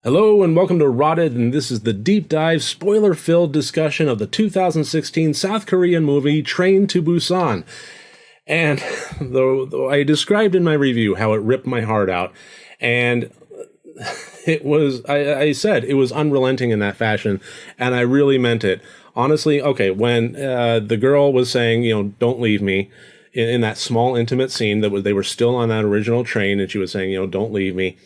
Hello and welcome to RotD, and this is the deep dive, spoiler-filled discussion of the 2016 South Korean movie Train to Busan. And though I described in my review how it ripped my heart out, and it was, I said it was unrelenting in that fashion, and I really meant it. Honestly, okay, when the girl was saying, don't leave me, in that small intimate scene they were still on that original train, and she was saying, don't leave me.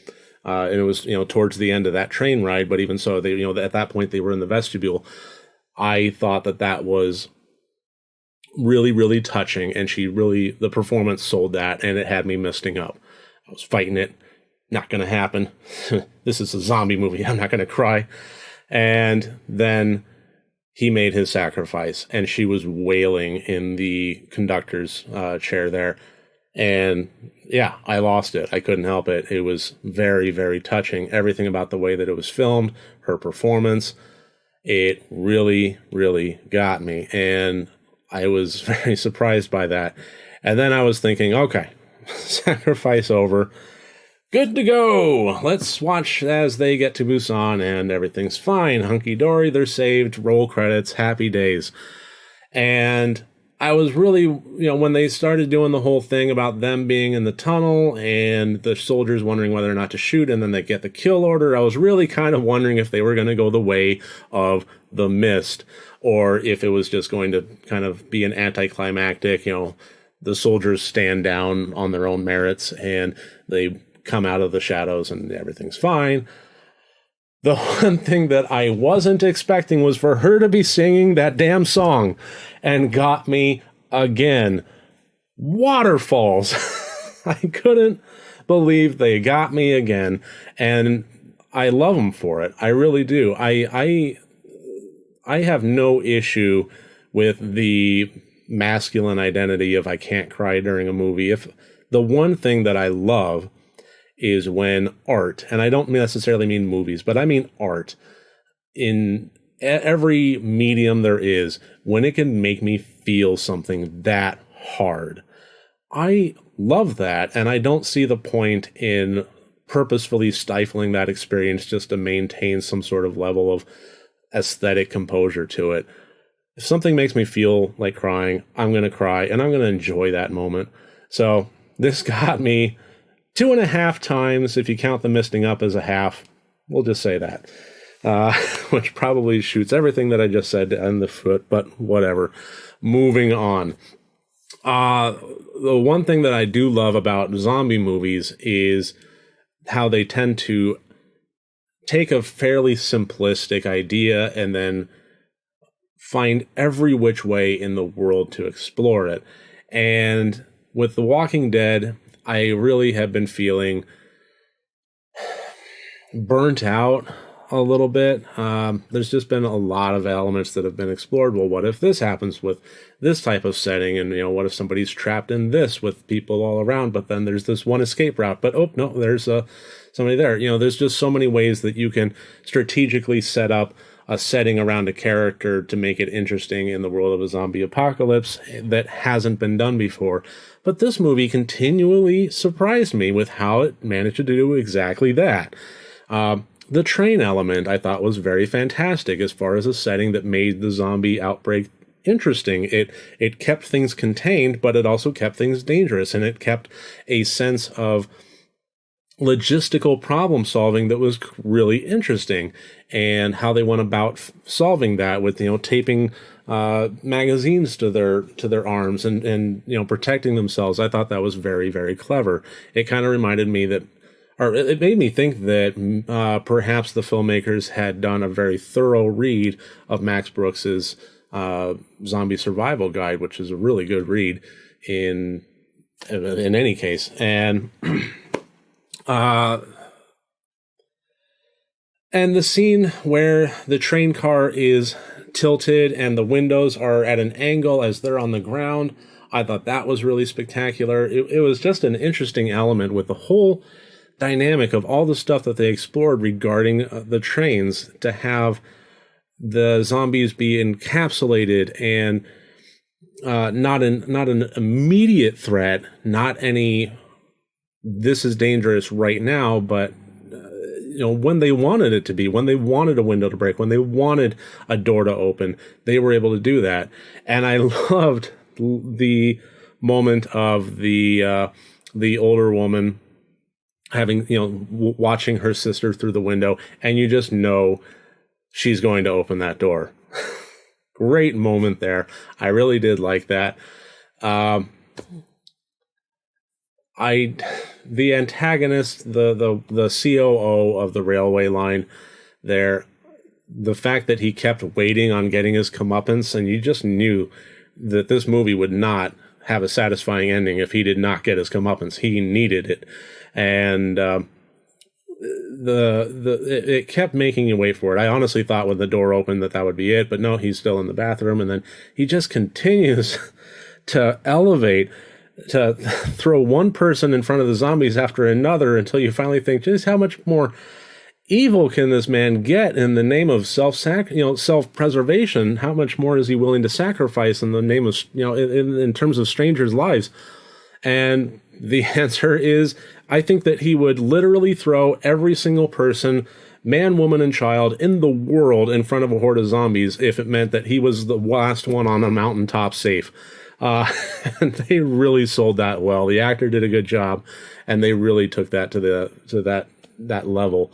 And it was, towards the end of that train ride, but even so, they, at that point they were in the vestibule. I thought that was really, really touching, and the performance sold that, and it had me misting up. I was fighting it. Not going to happen. This is a zombie movie. I'm not going to cry. And then he made his sacrifice, and she was wailing in the conductor's chair there. And yeah, I lost it. I couldn't help it. It was very, very touching. Everything about the way that it was filmed, her performance, it really, really got me. And I was very surprised by that. And then I was thinking, okay, sacrifice over. Good to go. Let's watch as they get to Busan and everything's fine. Hunky-dory, they're saved. Roll credits. Happy days. And I was really, when they started doing the whole thing about them being in the tunnel and the soldiers wondering whether or not to shoot, and then they get the kill order, I was really kind of wondering if they were going to go the way of The Mist, or if it was just going to kind of be an anticlimactic, the soldiers stand down on their own merits and they come out of the shadows and everything's fine. The one thing that I wasn't expecting was for her to be singing that damn song, and got me again. Waterfalls. I couldn't believe they got me again, and I love them for it. I really do. I have no issue with the masculine identity of I can't cry during a movie. If the one thing that I love is when art, and I don't necessarily mean movies, but I mean art, in every medium there is, when it can make me feel something that hard. I love that, and I don't see the point in purposefully stifling that experience just to maintain some sort of level of aesthetic composure to it. If something makes me feel like crying, I'm going to cry, and I'm going to enjoy that moment. So this got me 2.5 times, if you count the misting up as a half. We'll just say that. Which probably shoots everything that I just said in the foot, but whatever. Moving on. The one thing that I do love about zombie movies is how they tend to take a fairly simplistic idea and then find every which way in the world to explore it. And with The Walking Dead, I really have been feeling burnt out a little bit. There's just been a lot of elements that have been explored. Well, what if this happens with this type of setting? And, what if somebody's trapped in this with people all around, but then there's this one escape route, but oh, no, there's somebody there. There's just so many ways that you can strategically set up a setting around a character to make it interesting in the world of a zombie apocalypse that hasn't been done before. But this movie continually surprised me with how it managed to do exactly that. The train element I thought was very fantastic as far as a setting that made the zombie outbreak interesting. It kept things contained, but it also kept things dangerous, and it kept a sense of logistical problem solving that was really interesting, and how they went about solving that with taping magazines to their arms and protecting themselves. I thought that was very, very clever. It kind of reminded me that, or it made me think that perhaps the filmmakers had done a very thorough read of Max Brooks's Zombie Survival Guide, which is a really good read in any case. And and the scene where the train car is tilted and the windows are at an angle as they're on the ground, I thought that was really spectacular. It was just an interesting element with the whole dynamic of all the stuff that they explored regarding the trains, to have the zombies be encapsulated and not an immediate threat, not any this is dangerous right now, but when they wanted it to be, when they wanted a window to break, when they wanted a door to open, they were able to do that. And I loved the moment of the older woman having, watching her sister through the window, and you just know she's going to open that door. Great moment there. I really did like that. The antagonist, the COO of the railway line there, the fact that he kept waiting on getting his comeuppance, and you just knew that this movie would not have a satisfying ending if he did not get his comeuppance. He needed it. And it kept making you wait for it. I honestly thought when the door opened that would be it, but no, he's still in the bathroom, and then he just continues to elevate, to throw one person in front of the zombies after another until you finally think, just how much more evil can this man get in the name of self-preservation? How much more is he willing to sacrifice in the name of, in terms of strangers' lives? And the answer is, I think that he would literally throw every single person, man, woman, and child in the world in front of a horde of zombies if it meant that he was the last one on a mountaintop safe. And they really sold that well. The actor did a good job, and they really took that to that level.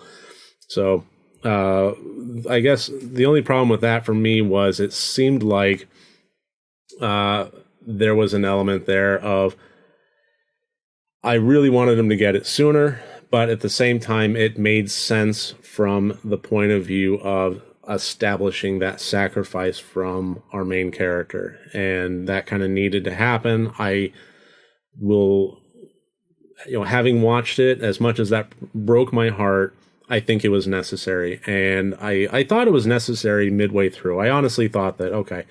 So I guess the only problem with that for me was it seemed like there was an element there of, I really wanted him to get it sooner, but at the same time, it made sense from the point of view of establishing that sacrifice from our main character. And that kind of needed to happen. I will, having watched it, as much as that broke my heart, I think it was necessary. And I thought it was necessary midway through. I honestly thought that, okay,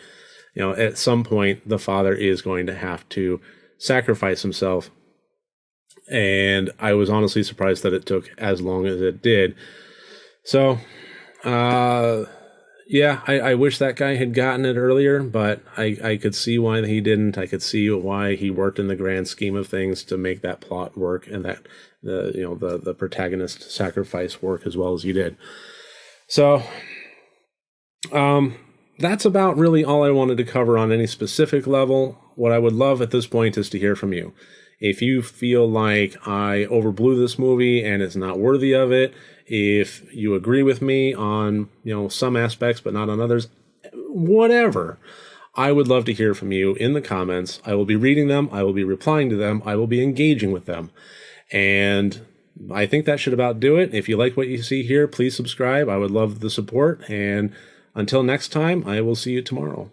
at some point, the father is going to have to sacrifice himself. And I was honestly surprised that it took as long as it did. So, yeah, I wish that guy had gotten it earlier, but I could see why he didn't. I could see why he worked in the grand scheme of things to make that plot work, and that the protagonist sacrifice work as well as he did. So, that's about really all I wanted to cover on any specific level. What I would love at this point is to hear from you. If you feel like I overblew this movie and it's not worthy of it, if you agree with me on, some aspects but not on others, whatever, I would love to hear from you in the comments. I will be reading them. I will be replying to them. I will be engaging with them. And I think that should about do it. If you like what you see here, please subscribe. I would love the support. And until next time, I will see you tomorrow.